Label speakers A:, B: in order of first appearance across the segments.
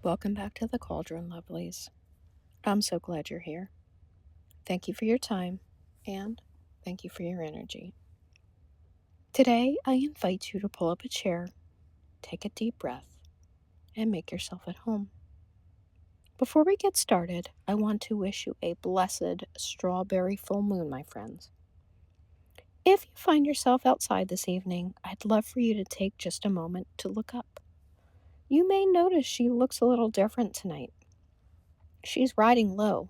A: Welcome back to the Cauldron, lovelies. I'm so glad you're here. Thank you for your time, and thank you for your energy. Today, I invite you to pull up a chair, take a deep breath, and make yourself at home. Before we get started, I want to wish you a blessed strawberry full moon, my friends. If you find yourself outside this evening, I'd love for you to take just a moment to look up. You may notice she looks a little different tonight. She's riding low.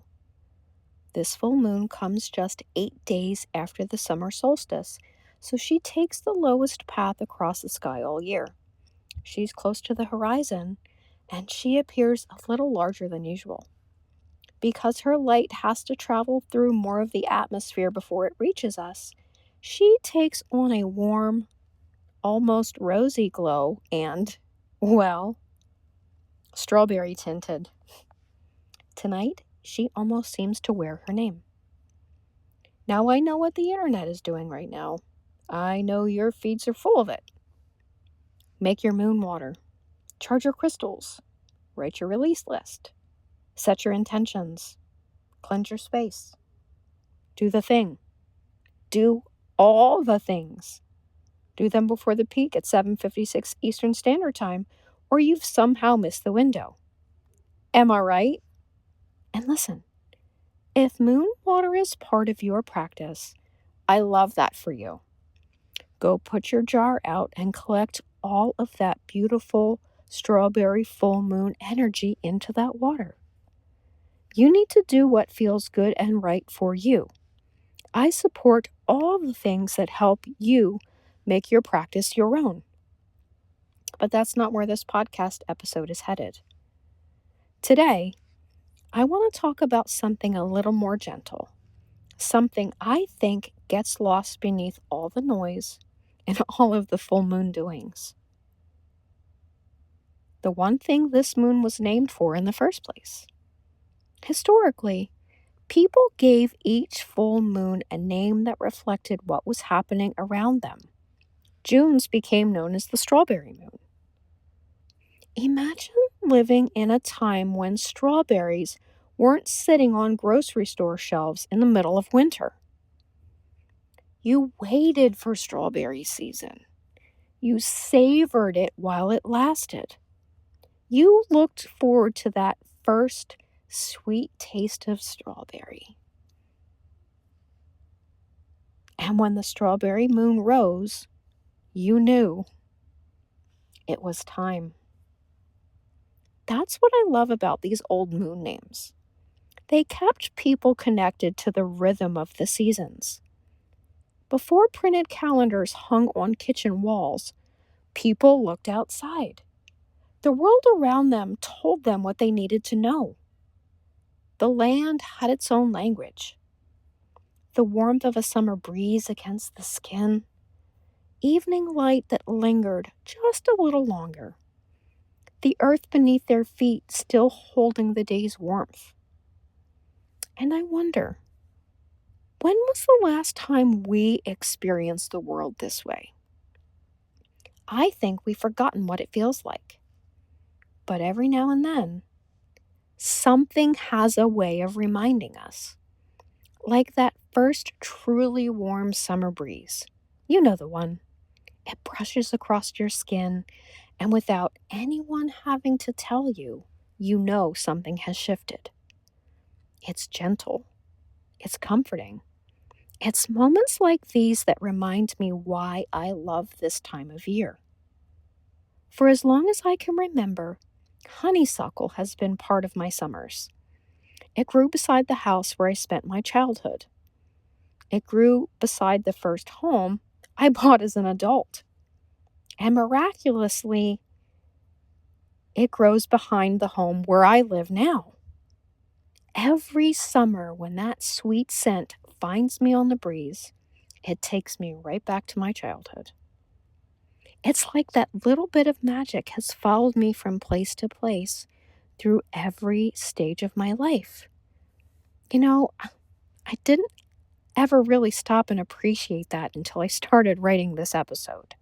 A: This full moon comes just 8 days after the summer solstice, so she takes the lowest path across the sky all year. She's close to the horizon, and she appears a little larger than usual. Because her light has to travel through more of the atmosphere before it reaches us, she takes on a warm, almost rosy glow and, well, strawberry tinted. Tonight, she almost seems to wear her name. Now I know what the internet is doing right now. I know your feeds are full of it. Make your moon water. Charge your crystals. Write your release list. Set your intentions. Cleanse your space. Do the thing. Do all the things. Do them before the peak at 7:56 Eastern Standard Time, or you've somehow missed the window. Am I right? And listen, if moon water is part of your practice, I love that for you. Go put your jar out and collect all of that beautiful strawberry full moon energy into that water. You need to do what feels good and right for you. I support all the things that help you make your practice your own. But that's not where this podcast episode is headed. Today, I want to talk about something a little more gentle. Something I think gets lost beneath all the noise and all of the full moon doings. The one thing this moon was named for in the first place. Historically, people gave each full moon a name that reflected what was happening around them. June's became known as the Strawberry Moon. Imagine living in a time when strawberries weren't sitting on grocery store shelves in the middle of winter. You waited for strawberry season. You savored it while it lasted. You looked forward to that first sweet taste of strawberry. And when the strawberry moon rose, you knew it was time. That's what I love about these old moon names. They kept people connected to the rhythm of the seasons. Before printed calendars hung on kitchen walls, people looked outside. The world around them told them what they needed to know. The land had its own language. The warmth of a summer breeze against the skin. Evening light that lingered just a little longer. The earth beneath their feet still holding the day's warmth. And I wonder, when was the last time we experienced the world this way? I think we've forgotten what it feels like. But every now and then, something has a way of reminding us. Like that first truly warm summer breeze. You know the one. It brushes across your skin, and without anyone having to tell you, you know something has shifted. It's gentle. It's comforting. It's moments like these that remind me why I love this time of year. For as long as I can remember, honeysuckle has been part of my summers. It grew beside the house where I spent my childhood. It grew beside the first home I bought as an adult. And miraculously, it grows behind the home where I live now. Every summer, when that sweet scent finds me on the breeze, it takes me right back to my childhood. It's like that little bit of magic has followed me from place to place through every stage of my life. You know, I didn't ever really stop and appreciate that until I started writing this episode.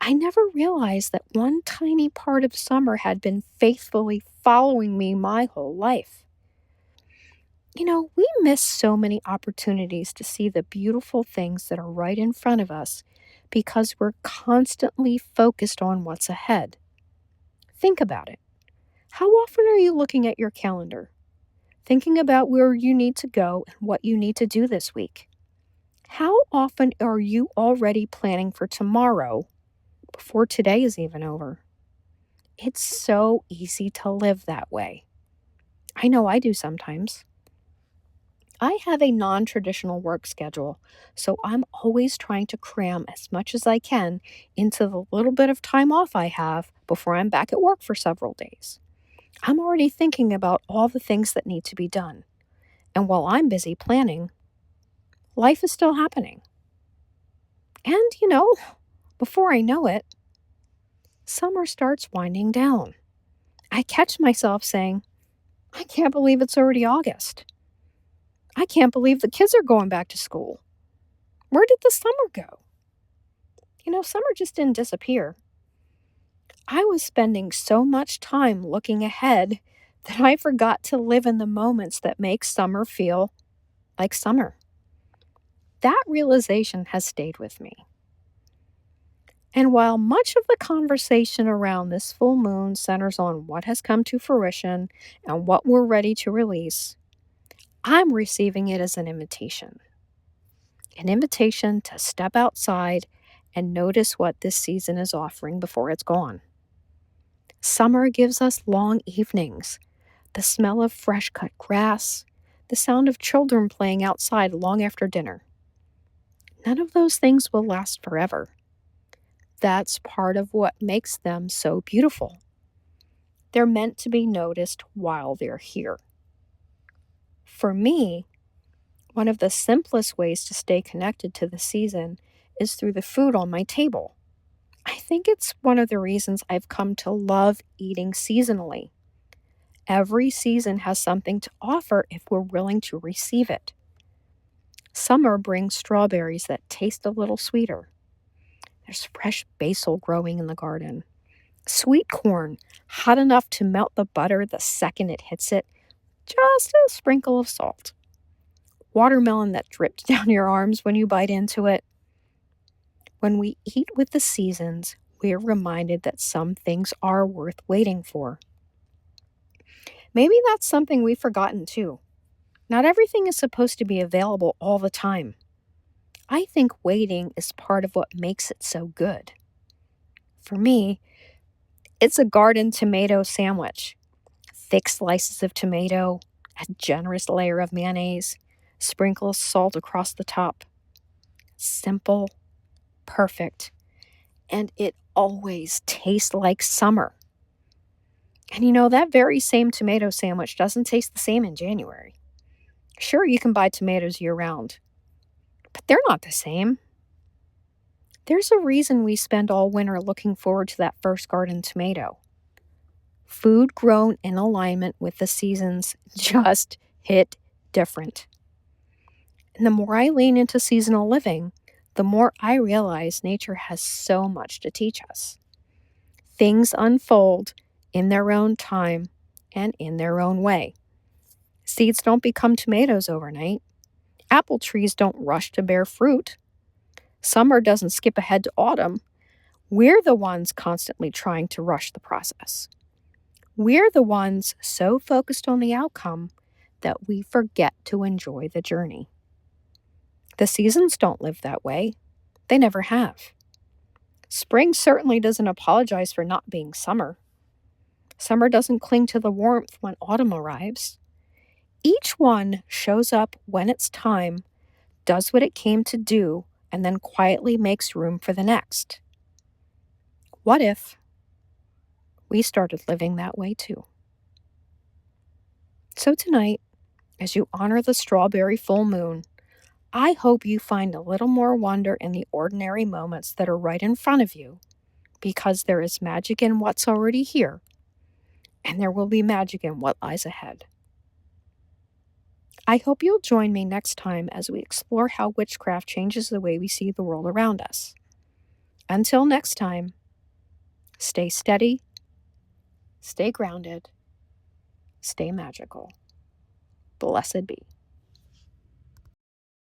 A: I never realized that one tiny part of summer had been faithfully following me my whole life. We miss so many opportunities to see the beautiful things that are right in front of us because we're constantly focused on what's ahead. Think about it. How often are you looking at your calendar, thinking about where you need to go and what you need to do this week? How often are you already planning for tomorrow before today is even over? It's so easy to live that way. I know I do sometimes. I have a non traditional work schedule, so I'm always trying to cram as much as I can into the little bit of time off I have before I'm back at work for several days. I'm already thinking about all the things that need to be done. And while I'm busy planning, life is still happening. And, before I know it, summer starts winding down. I catch myself saying, I can't believe it's already August. I can't believe the kids are going back to school. Where did the summer go? Summer just didn't disappear. I was spending so much time looking ahead that I forgot to live in the moments that make summer feel like summer. That realization has stayed with me. And while much of the conversation around this full moon centers on what has come to fruition and what we're ready to release, I'm receiving it as an invitation to step outside and notice what this season is offering before it's gone. Summer gives us long evenings, the smell of fresh cut grass, the sound of children playing outside long after dinner. None of those things will last forever. That's part of what makes them so beautiful. They're meant to be noticed while they're here. For me, one of the simplest ways to stay connected to the season is through the food on my table. I think it's one of the reasons I've come to love eating seasonally. Every season has something to offer if we're willing to receive it. Summer brings strawberries that taste a little sweeter. There's fresh basil growing in the garden. Sweet corn, hot enough to melt the butter the second it hits it, just a sprinkle of salt. Watermelon that drips down your arms when you bite into it. When we eat with the seasons, we're reminded that some things are worth waiting for. Maybe that's something we've forgotten too. Not everything is supposed to be available all the time. I think waiting is part of what makes it so good. For me, it's a garden tomato sandwich. Thick slices of tomato, a generous layer of mayonnaise, sprinkle of salt across the top. Simple, perfect, and it always tastes like summer. And that very same tomato sandwich doesn't taste the same in January. Sure, you can buy tomatoes year round, but they're not the same. There's a reason we spend all winter looking forward to that first garden tomato. Food grown in alignment with the seasons just hit different. And the more I lean into seasonal living, the more I realize nature has so much to teach us. Things unfold in their own time and in their own way. Seeds don't become tomatoes overnight. Apple trees don't rush to bear fruit. Summer doesn't skip ahead to autumn. We're the ones constantly trying to rush the process. We're the ones so focused on the outcome that we forget to enjoy the journey. The seasons don't live that way. They never have. Spring certainly doesn't apologize for not being summer. Summer doesn't cling to the warmth when autumn arrives. Each one shows up when it's time, does what it came to do, and then quietly makes room for the next. What if we started living that way too? So tonight, as you honor the strawberry full moon, I hope you find a little more wonder in the ordinary moments that are right in front of you, because there is magic in what's already here, and there will be magic in what lies ahead. I hope you'll join me next time as we explore how witchcraft changes the way we see the world around us. Until next time, stay steady, stay grounded, stay magical. Blessed be.